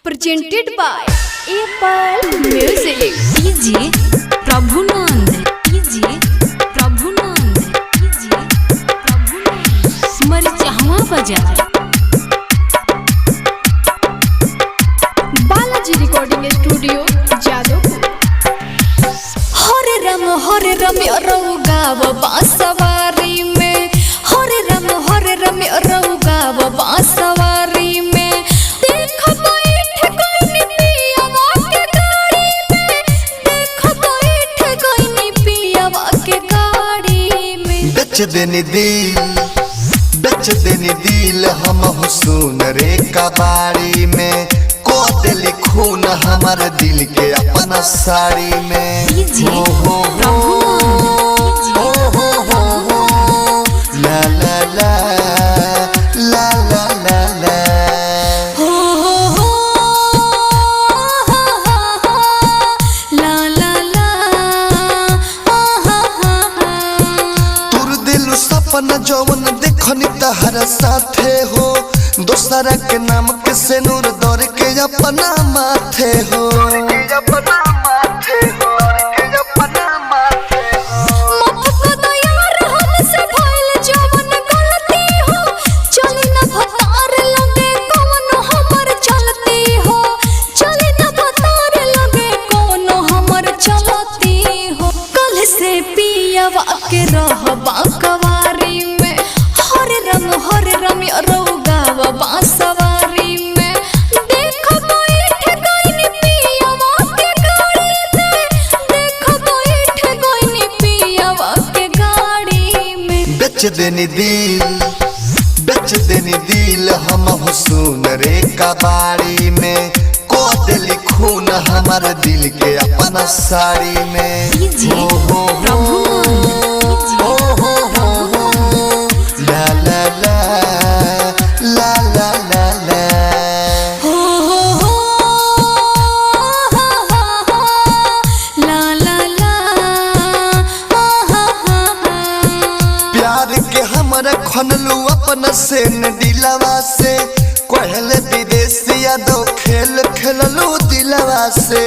presented by Apple Music. DJ Prabhunand, DJ Prabhunand, DJ Prabhunand. Marichhawa बाजार Balaji recording studio Jadavpur. हरे रम रौगाव बांसवारी में, हरे रम रौगाव बांसवारी में। देख बैठ गइनी पियावा के गाड़ी में, देख बैठ गइनी पियावा के गाड़ी में। बेच देनी दिल हम हुसून रे कबाड़ी में। को दिल खून हमार दिल के अपना साड़ी में। DJ ला ला ला ला ला ला ला। तुर दिल सपना जवन देखनी तहरा साथे हो। दोसरा के नाम के से नूर दौर के अपना माथे हो। के रहबा कवारी में, हरे रम रौगाव बांसवारी में। देख बैठ गइनी पियावा के गाड़ी में, देख बैठ गइनी पियावा के गाड़ी में। बेच देनी दिल हम हुसून रे कबाड़ी में। को दिल खून हमार दिल के अपना साड़ी में। DJ ला ला ला ला ला ला ला। प्यार के हमरा खनलू अपना से दिलवा से। कहले विदेशिया दो खेल खेललू दिलवा से।